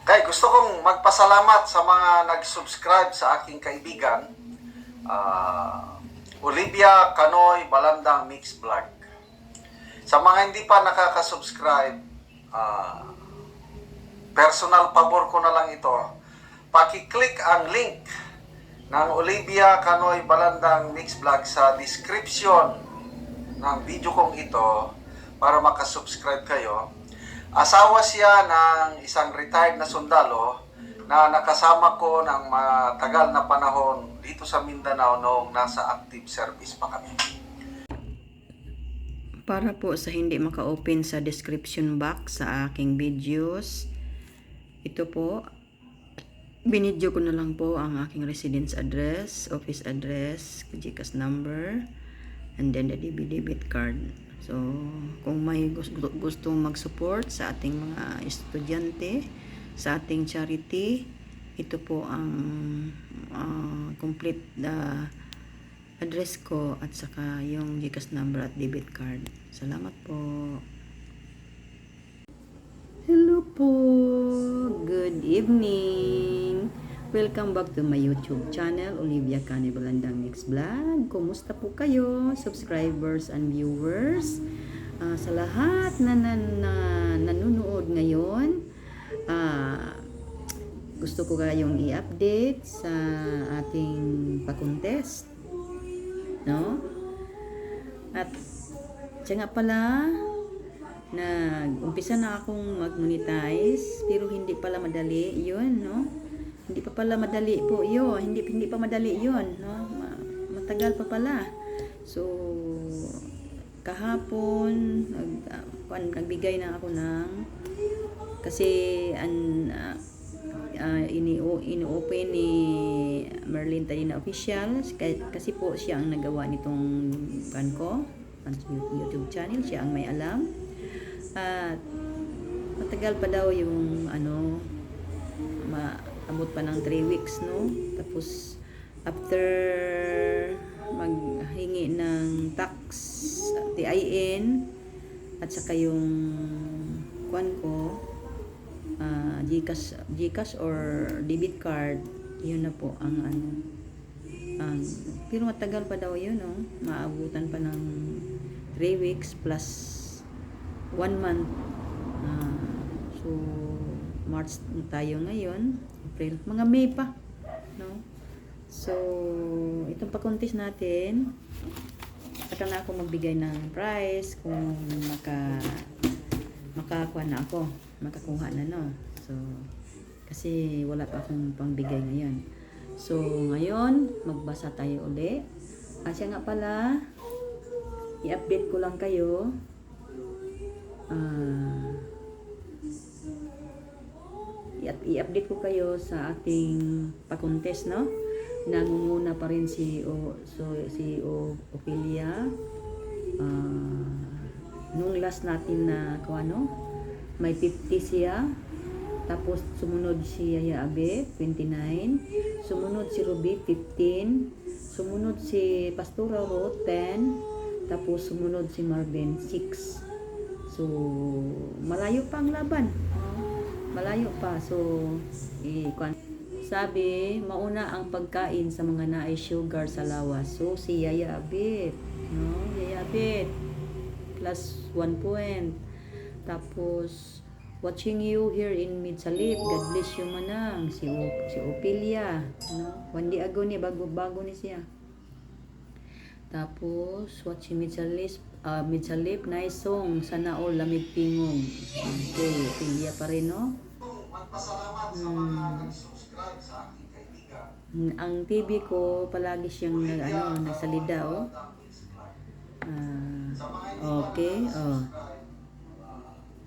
Okay, gusto kong magpasalamat sa mga nag-subscribe sa aking kaibigan, Olivia Canoy Balandang Mix Vlog. Sa mga hindi pa nakaka-subscribe, personal pabor ko na lang ito, paki-click ang link ng Olivia Canoy Balandang Mix Vlog sa description ng video kong ito para makasubscribe kayo. Asawa siya ng isang retired na sundalo na nakasama ko ng matagal na panahon dito sa Mindanao noong nasa active service pa kami. Para po sa hindi maka-open sa description box sa aking videos, ito po, binidyo ko na lang po ang aking residence address, office address, GCash number, and then the debit card. So, kung may gustong mag-support sa ating mga estudyante, sa ating charity, ito po ang complete address ko at saka yung GCash number at debit card. Salamat po. Hello po. Good evening. Welcome back to my YouTube channel, Olivia Canoy Balandang Mix Vlog. Kumusta po kayo, subscribers and viewers? Sa lahat na nanonood ngayon, gusto ko kayong i-update sa ating pa-contest, no? At siya nga pala, nag-umpisa na akong mag-monetize, pero hindi pala madali yun, no? Hindi pa pala madali po yun. Hindi pa madali yun, no? Matagal pa pala. So, kahapon, nagbigay na ako ng, kasi ini-open ni Merlin Talina Official, kasi po siya ang nagawa nitong YouTube channel, siya ang may alam. At matagal pa daw yung abot pa ng 3 weeks, no? Tapos after maghingi ng tax, TIN at saka yung GCash or debit card, yun na po ang pero matagal pa daw yun, no? Maabutan pa ng 3 weeks plus 1 month. So March tayo ngayon, April, mga May pa, no? So itong pa-contest natin, saka na ako magbigay ng prize kung makakuha na ako, makakuha na, no? So kasi wala pa akong pangbigay ngayon. So ngayon magbasa tayo uli. At siya nga pala, i-update ko lang kayo, i-update ko kayo sa ating pa-contest, no? Nangunguna pa rin si Ophelia. Nung last natin na may 50 siya. Tapos sumunod si Yaya Abe, 29. Sumunod si Ruby, 15. Sumunod si Pastora Ro, 10. Tapos sumunod si Marvin, 6. So malayo pa ang laban. Malayo pa. So sabi, mauna ang pagkain sa mga naay sugar sa lawas. So si Yaya Abit, no? Yaya Abit plus 1 point. Tapos watching you here in Midsalip, God bless you manang. Si Ophelia, no? Wandi ago ni bago ni siya. Tapos watching Midsalip, nice song, sana all lamig pingong. Okay, Ophelia pa rin, no? Magpasalamat sa mga nag-subscribe sa aking kaibigan. Ang TV ko palagi siyang nagsalida, oh. Okay, oh.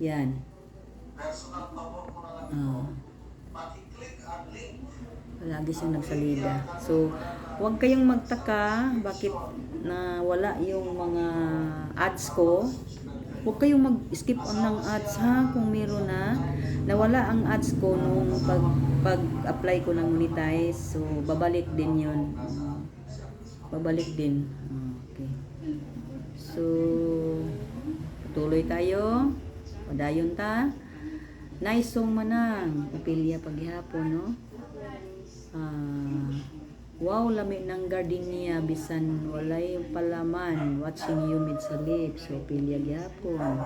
Yan. Personal pabor ko na lang ito, paki-click ang link. Palagi siyang nagsalida. So, huwag kayong magtaka bakit na wala yung mga ads ko. Huwag kayong mag-skip on ng ads, ha, kung meron na. Nawala ang ads ko nung pag-apply ko ng monetize. So, babalik din yun. Babalik din. Okay. So, tuloy tayo. Padayon ta. Nice song manang. Upilya paghihapon, no? Wow, lami ng gardenia bisan walay palaman. Watching you mid sa lips. Upilya gyapon.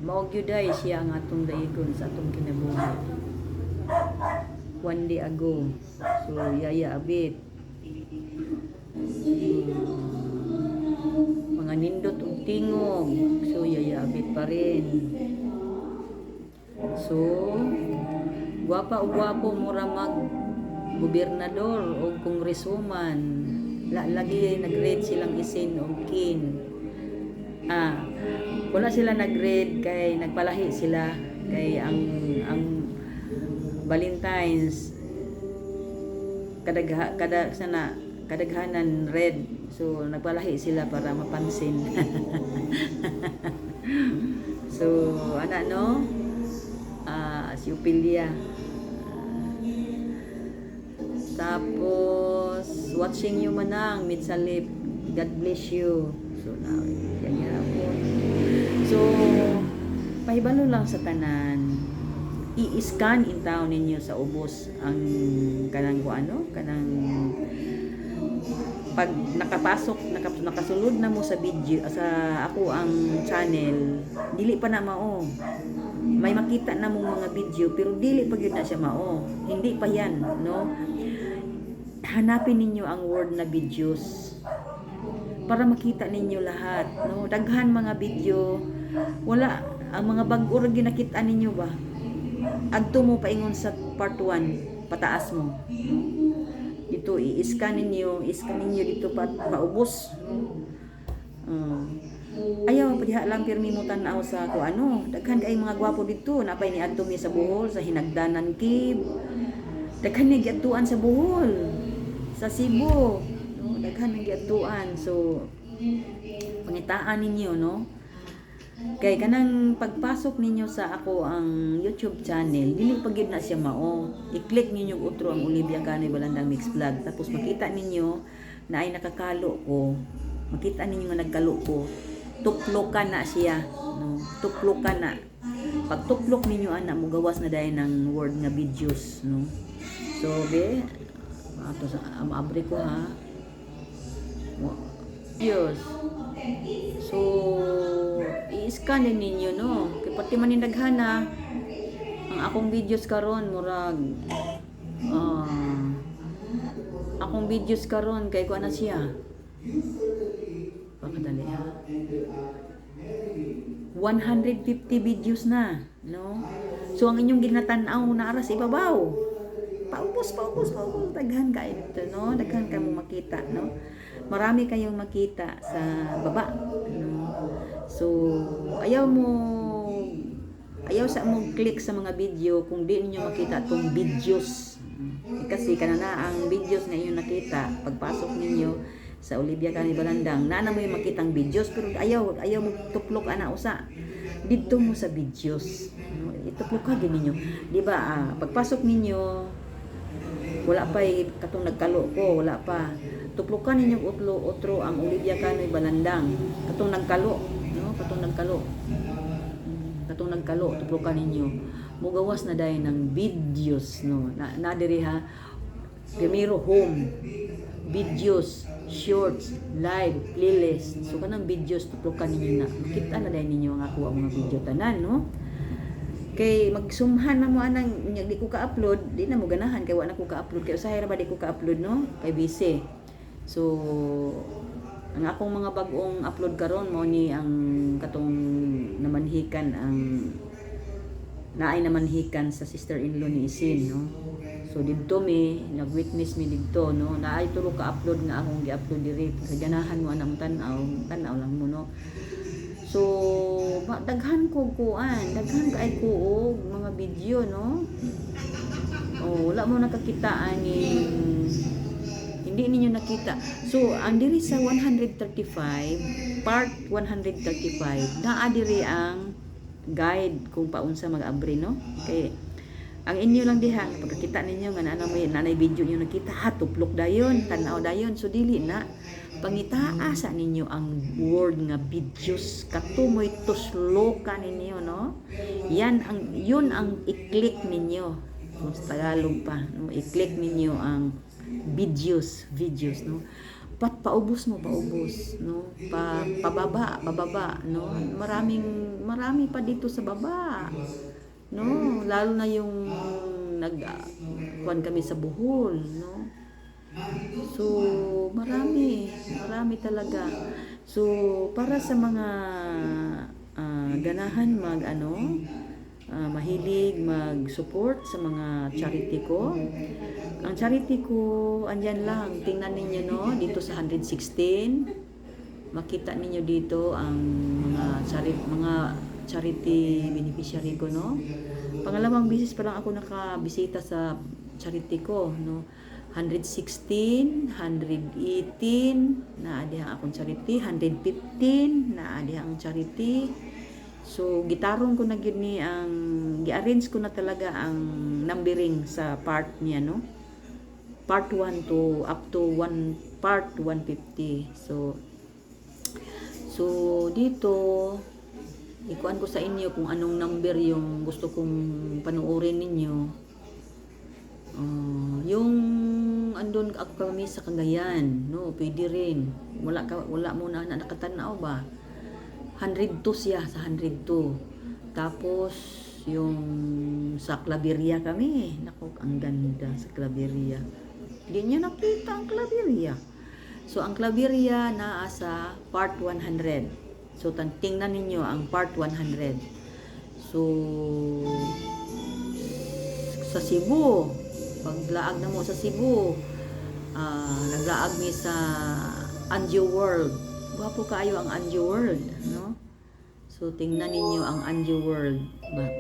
Maog yuday siya ang atong daigon sa atong kinabuhi. One day ago. So, Yaya Abit. Mga nindot ug tingog. So, Yaya Abit pa rin. So, gwapa ug gwapo mura mag gobernador o kongresuman. Lagi nag-read silang isin og kin. Wala sila nag-read kay nagpalahi sila kay ang Valentine's kadaghanan red, so nagpalahi sila para mapansin. So no, si Upilia. Tapos watching you manang mid sa lip, God bless you. So now yan po. So pahibalo lang sa tanan, i-scan in town ninyo sa ubos ang kanang pag nakapasok, nakasulod na mo sa video sa ako ang channel, dili pa na mao. May makita na mong mga video pero dili pa gyud na siya mao. Hindi pa yan, no? Hanapin ninyo ang word na videos para makita ninyo lahat, no? Daghan mga video, wala ang mga bag-o ra ginakita ninyo ba? Adto mo paingon sa part 1, pataas mo. Dito i-scan ninyo dito paubos. Ayaw pa diha lang pirmi mo tan-aw sa daghan kay mga gwapo dito, napay ni adto mi sa Bohol, sa Hinagdanan Cave. Daghan ni giadtuan sa Bohol, sa Cebu, no? Daghan ni giadtuan. So pangitaan ninyo, no? Kay kanang pagpasok ninyo sa ako ang YouTube channel, dili pa gyud na siya mao. I-click ninyo utro ang Olivia Canoy Balandang Mix Vlog, tapos makita ninyo na ay nakakalo ko. Makita ninyo nga nagkalo ko. Tuplokan na siya, no? Tuplokan na. Pag tuplok ninyo ana mo gawas na dayon ng word nga videos, no? So ato sa abre ko ha. Yes. So i-scan din ninyo, no? Kay pati man yung daghana ang akong videos karon murag akong videos karon kay kuan na siya. Pakadali ha. 150 videos na, no? So ang inyong ginatan-aw na ara sa ibabaw. Paubos daghan kay dito, no? Daghan ka mo makita, no? Marami kayong makita sa baba, no? So ayaw sa mong click sa mga video kung di niyo makita tong videos. Kasi kanana ang videos na inyong nakita pagpasok ninyo sa Olivia Canoy Balandang, na mo yung makitang videos pero ayaw mo tuplok ana usa dito mo sa videos, no? Ituplok ka gid ninyo, di ba? Pagpasok ninyo wala pa katong nagkalo ko, wala pa. Tuplukan ninyo utro ang Olivia Canoy Balandang. Katong nagkalo, no? Katong nagkalo, tuplukan ninyo. Mugawas na dayon ng videos, no? Na diri ha. Primero home, videos, shorts, live, playlist. So kanang videos tuplukan ninyo na. Makita na dayon ninyo ang ako ang mga video tanan, no? Kay magsumhan man mo anang di ko ka-upload, di na mo ganahan kay wala na ko ka-upload, kay usahay ra ba di ko ka-upload, no? Kay busy. So ang akong mga bag-ong upload karon mo ni ang katong namanhikan ang naay namanhikan sa sister-in-law ni Isin, no? So didto mi nag-witness mi didto, no? Naay tulo ka-upload nga akong gi-upload diri. Kay ganahan mo anang tan-aw lang mo, no? So, daghan kay ko og mga video, no? Wala mo nakakita hindi ninyo nakita. So, ang diri sa 135, part 135, naa diri ang guide kung paunsa mag-abri, no? Kay ang inyo lang diha pagkakita ninyo nga nanay video niyo nakita, tuplok dayon, tan-aw dayon. So dili na pangitaasa ninyo ang word nga videos katumoy tusloka ninyo, no? Yun ang i-click ninyo. Kung sa Tagalog pa, no? I-click ninyo ang videos, no? Paubos mo, no? Pababa, no? Marami pa dito sa baba, no? Lalo na yung kuwan kami sa Bohol, no? So, marami talaga. So, para sa mga ganahan mahilig mag-support sa mga charity ko. Ang charity ko, andyan lang. Tingnan ninyo, no? Dito sa 116. Makita ninyo dito ang mga charity beneficiary ko, no? Pangalawang bisis pa lang ako nakabisita sa charity ko, no? 116, 118 na adiha akong charity, 115 na adiha ang charity. So gitarong ko na gyud ni ang gi-arrange ko na talaga ang numbering sa part niya, no? Part 1 to up to part 150. So dito ikuan ko sa inyo kung anong number yung gusto kong panuorin ninyo. Yung andun ako kami sa Cagayan, no, pwede rin. Wala mo na nakatanaw ba? 102 siya, sa 102. Tapos yung sa Claveria kami, naku, ang ganda sa Claveria. Hindi niyo nakita ang Claveria. So ang Claveria naa sa part 100. So tingnan ninyo ang part 100. So sa Cebu, paglaag na mo sa Cebu, naglaag mi sa Anjo World. Gwapo kaayo ang Anjo World, no? So tingnan ninyo ang Anjo World.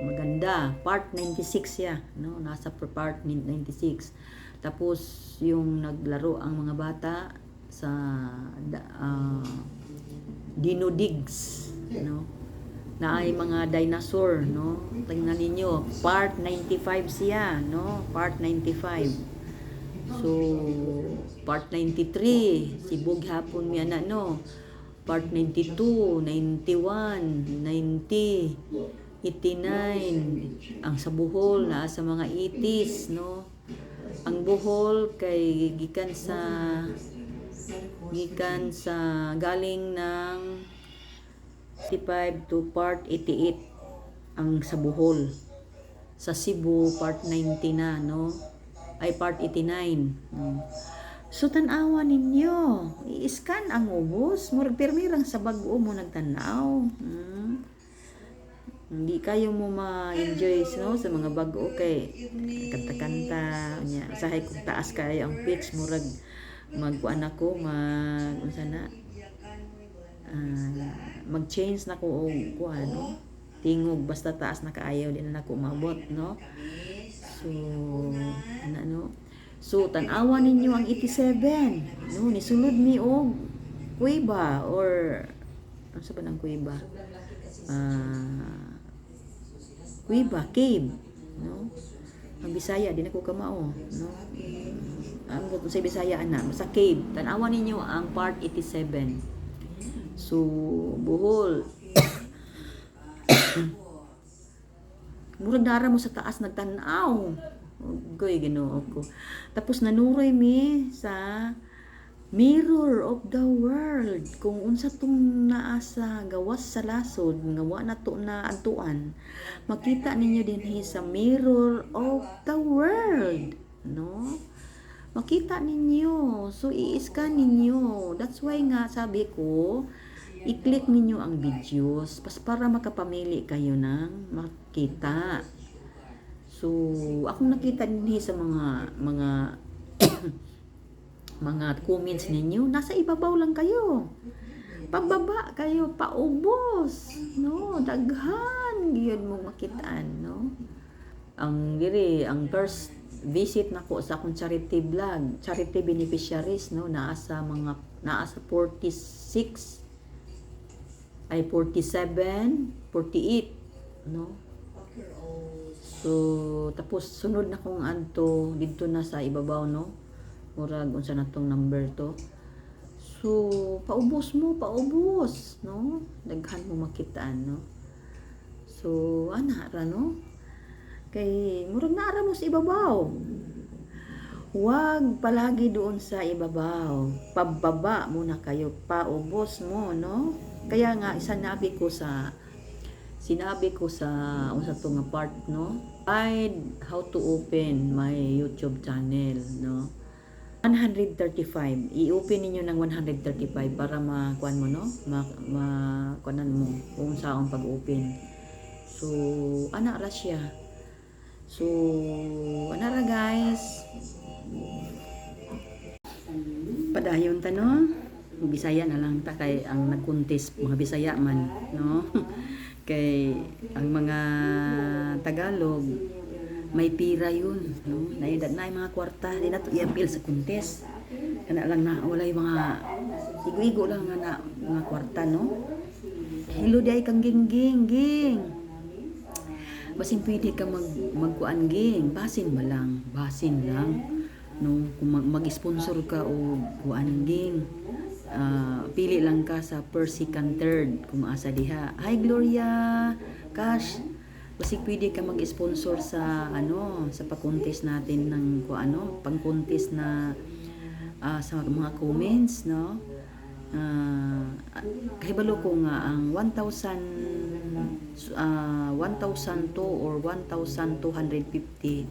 Maganda. Part 96 ya, no? Nasa part 96. Tapos yung naglaro ang mga bata sa Dino Digs, no? Na ay mga dinosaur, no? Tingnan ninyo, part 95 siya, no? Part 95. So, part 93, sibog hapon mi ana, no? Part 92, 91, 90, 89, ang sa Bohol na sa mga 80s, no? Ang Bohol kay gikan sa galing ng 85 to part 88 ang sa Bohol. Sa Cebu part 90 na, no? Ay part 89. So tan-awa ninyo, i-scan ang ubos, murag pirmirang sa bag-o mo nagtanaw. Hindi kayo mo ma-enjoy, no, sa mga bag-o kay kanta-kanta nya. Sahay kung taas kayo ang pitch, murag magkuan ako mag-change na ko og kuan, no? Tingog basta taas na kaayo di na nako maabot, no? So so tan-awa ninyo ang 87, no? Nisulod mi og kuweba or ano sa ba ng kuweba? Kuweba, cave, no? Ang Bisaya di na ko kamao, no? Ang sa Bisaya ana, sa cave. Tan-awa ninyo ang part 87. So, Bohol. Murag dara mo sa taas nagtanaw. Goy Ginoo ko. Tapos nanuray mi sa Mirror of the World. Kung unsa tong naa sa gawas sa lasod, nga wa na to na antuan, makita ninyo dinhi sa Mirror of the World, no? Makita ninyo. So, i-scan ninyo. That's why nga sabi ko, i-click ninyo ang videos para makapamili kayo ng makita. So, akong nakita din sa mga mga comments ninyo, nasa ibabaw lang kayo. Pababa kayo, paubos, no? Daghan gyud mo makitaan, no? Ang first visit nako sa akong charity vlog, charity beneficiaries, no, naa sa 46 ay 47, 48, no? So tapos sunod na kong adto didto na sa ibabaw, no? Murag unsa na tong number to. So, paubos mo, paubos, no? Daghan mo makitaan, no? So, ana ra, no? Kay, murag naara mo sa ibabaw. Huwag palagi doon sa ibabaw. Pababa muna kayo, paubos mo, no? Kaya nga, sinabi ko sa unsa to nga part, no? Guide how to open my YouTube channel, no? 135. I-open ninyo ng 135 para makuan mo, no? Makuanan mo kung saan pag-open. So, ana ra siya. So, ana ra guys. Padayon ta, no? Bisaya na lang ta kay ang nag-contest mga Bisaya man, no? Kay ang mga Tagalog may pira yun, no? Naidad na yung mga kwarta, di na to i-appeal sa contest. Kana lang na wala yung mga igo-igo lang nga na mga kwarta, no? Hello day kang ging. Basin pwede ka magkuan ging, basin lang, no? Kung mag-sponsor ka o kuan ging. Pili lang ka sa first, second, third kung asa diha. Hi Gloria, Cash. Kasi pwede ka mag-sponsor sa sa pag-contest natin ng pang-contest na sa mga comments, no? Kahibalo ko nga ang 1,002 or 1,250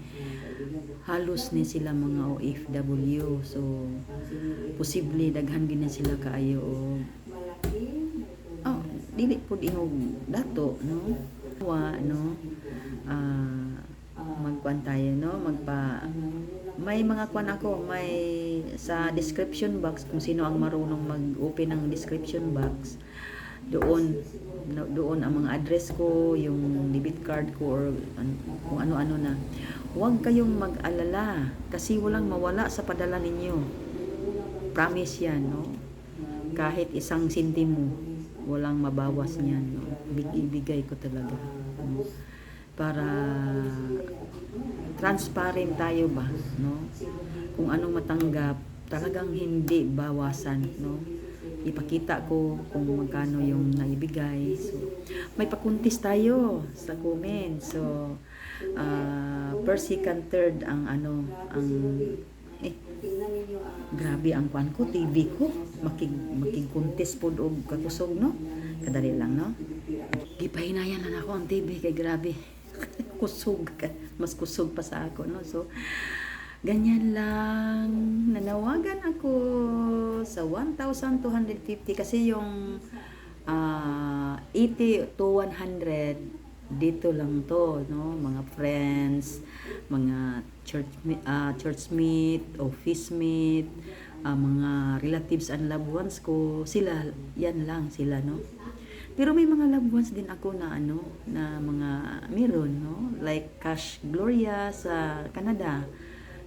halos ni sila mga OFW. So posible daghan gina sila kaayo dili pud ihog dato, no? Magkuan tayo, no? May mga kuan ako, may sa description box kung sino ang marunong mag-open ng description box. Doon ang mga address ko, yung debit card ko or kung ano-ano na. Huwag kayong mag-alala kasi walang mawala sa padala ninyo. Promise yan, no? Kahit 1 sentimo, walang mabawas niyan, no? Ibigay ko talaga, no? Para transparent tayo ba, no? Kung anong matanggap, talagang hindi bawasan, no? Ipakita ko kung magkano yung naibigay. So, may pakuntis tayo sa comment. So, first, second, third ang grabe ang kuan ko, TV ko. Makig-contest po og kakusog, no? Kadali lang, no? Gipahinayan na ako ang TV kay grabe. Kusog. Mas kusog pa sa ako, no? So, ganyan lang. Nanawagan ako sa 1,250 kasi yung 80 to 100 dito lang to, no? Mga friends, mga churchmate, office mate, mga relatives and loved ones ko, sila, yan lang sila, no? Pero may mga loved ones din ako na na mga meron, no? Like Cash Gloria sa Canada.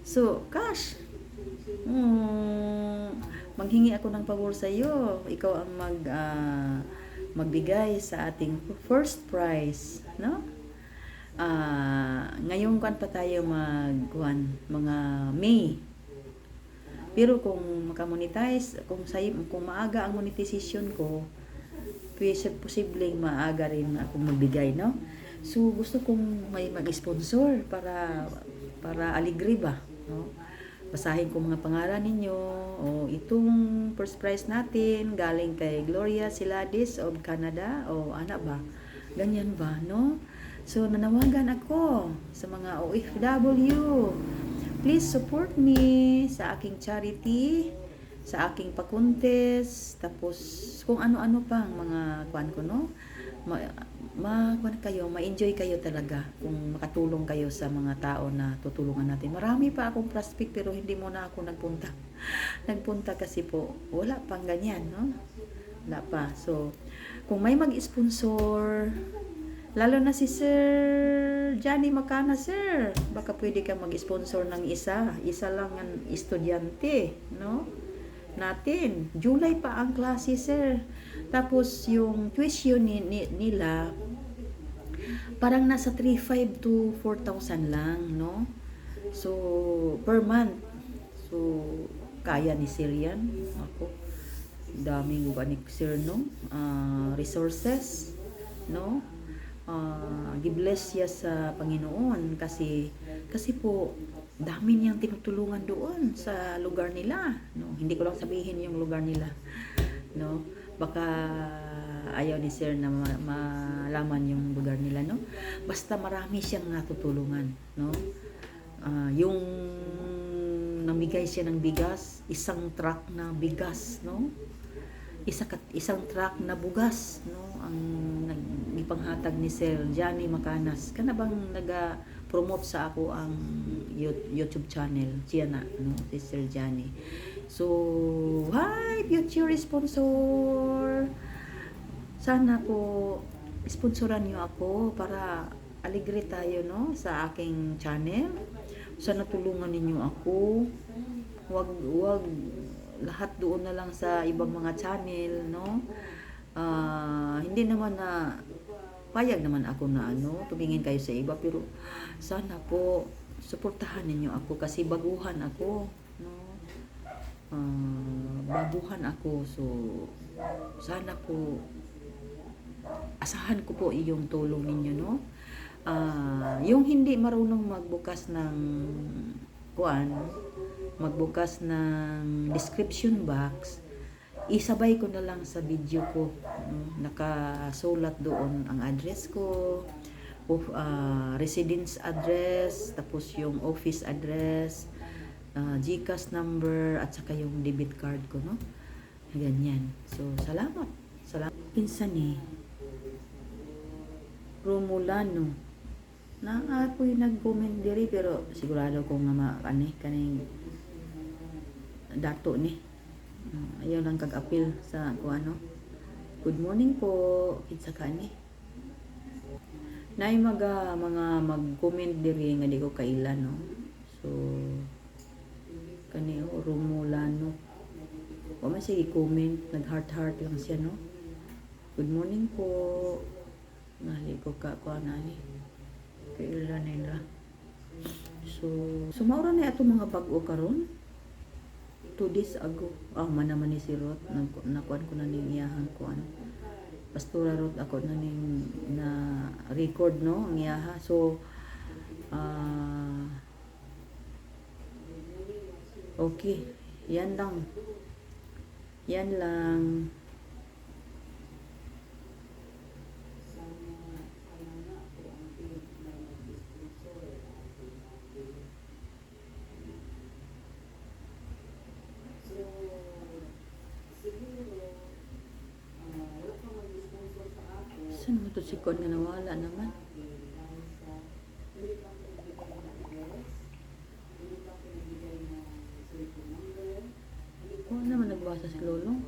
So, Cash, maghingi ako ng pabor sa iyo. Ikaw ang magbigay sa ating first prize, no? Ngayong kan pa tayo mga May. Pero kung makamonetize, kung maaga ang monetization ko, posibleng maaga rin ako magbigay, no? So gusto kong may mag-sponsor para aligre ba, no? Basahin ko mga pangalan ninyo. O itong first prize natin galing kay Gloria Siladis of Canada, o ana ba? Ganyan ba, no? So nanawagan ako sa mga OFW. Please support me sa aking charity, sa aking pa-contest, tapos kung ano-ano pang mga kuan ko, no? Ma-enjoy kayo talaga kung makatulong kayo sa mga tao na tutulungan natin. Marami pa akong prospect pero hindi muna ako nagpunta. Nagpunta kasi po, wala pang ganyan, no? Wala pa. So, kung may mag-sponsor, lalo na si Sir Johnny Macana, sir, baka pwede ka mag-sponsor ng isa lang ang estudyante, no? Natin. July pa ang klase, sir. Tapos yung tuition nila parang nasa 3,500 to 4,000 lang, no? So per month. So kaya ni sir yan. Ako daming ni sir no, resources no, gibless siya sa Panginoon kasi po dami niyang tinutulungan doon sa lugar nila no. Hindi ko lang sabihin yung lugar nila no, baka ayaw ni sir na malaman yung lugar nila no. Basta marami siyang natutulungan no. Yung namigay siya ng bigas, isang truck na bigas no, isang truck na bugas no ang ipanghatag ni Sir Johnny Macanas. Kana bang naga-promote sa ako ang YouTube channel siya na no, si Sir Johnny. So hi future sponsor, sana po sponsoran niyo ako para aligre tayo no sa aking channel. Sana tulungan ninyo ako. Wag lahat doon na lang sa ibang mga channel no. Hindi naman na payag naman ako na ano tumingin kayo sa iba, pero sana po suportahan ninyo ako kasi baguhan ako no. Baguhan ako, so sana po asahan ko po iyong tulong ninyo no. Yung hindi marunong magbukas ng magbukas ng description box, isabay ko na lang sa video ko no? Nakasulat doon ang address ko, residence address, tapos yung office address, GCash number, at saka yung debit card ko no, ganyan. So salamat pinsan ni Romulano na ako'y nag-comment diri, pero sigurado ko nga kaning dato ni ayaw lang kag-apil sa ko ano. Good morning po kitsa kani nay mga mag-comment diri nga di ko kailan no. So kani Romulano o man sige comment, nag heart lang siya no. Good morning po, nali ko ka ani kailan nila. So maura na ato mga bag-o karon 2 days ago. Manaman ni si Rot nakuan ko na ning iyahan ko ano. Pastora Rot ako na ning na record no ang iyaha. So okay, yan lang. Saan mo ito si Kon nga nawala naman? Oo naman nagbasa si Lolo.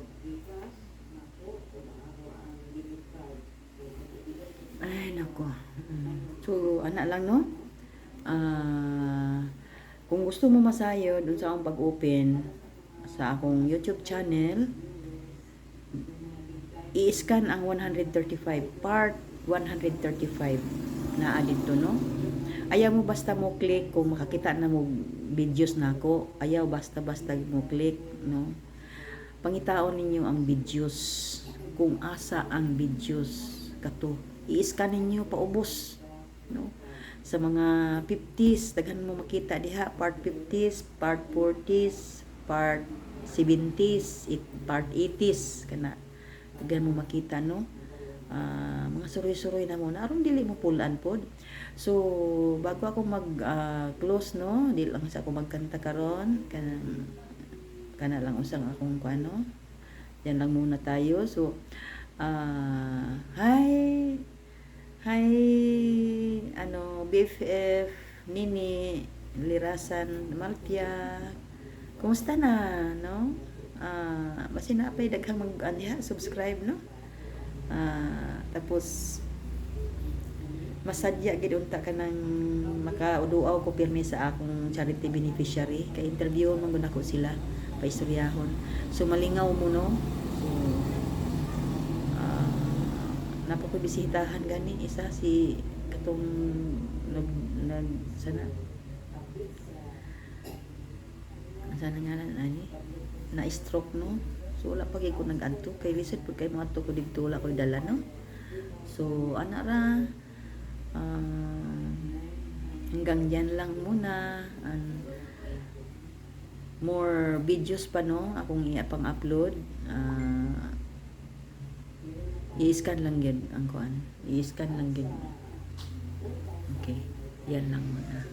Ay nako. So anak lang no. Kung gusto mo masayo dun sa akong pag-open sa akong YouTube channel, i-scan ang 135 part 135 na dito no. Ayaw mo basta mo click kung makakita na mo videos na ako. Ayaw basta mo click no. Pangitaon ninyo ang videos, kung asa ang videos kato. I-scan ninyo paubos no. Sa mga 50s daghan mo makita diha, part 50s, part 40s, part 70s, part 80s kana. Daghan mo makita no. Mga suroy-suroy na mo na aron dili mo pulan pod. So bago ako mag close no, dili lang sa ako magkanta karon, kana lang usang akong kuano. Yan lang muna tayo. So hi ano BFF Nini Lirasan Malpia, kumusta na no? Basi na pay daghang subscribe no. Tapos masadya gid unta kanang makauduaw ko pirmi sa akong charity beneficiary, kay interview man gud ako sila paistoryahon. So malingaw mo no. So napakabisitahan gani isa si katong nag sana nga ani na stroke no. So wala pa gyud ko nag-adto kay visit pud kay mga adto ko didto wala ko dala no. So ana ra hanggang diyan lang muna. More videos pa no akong pang upload. I-scan lang yun ang kuan. I-scan lang yun. Okay. Yan lang muna.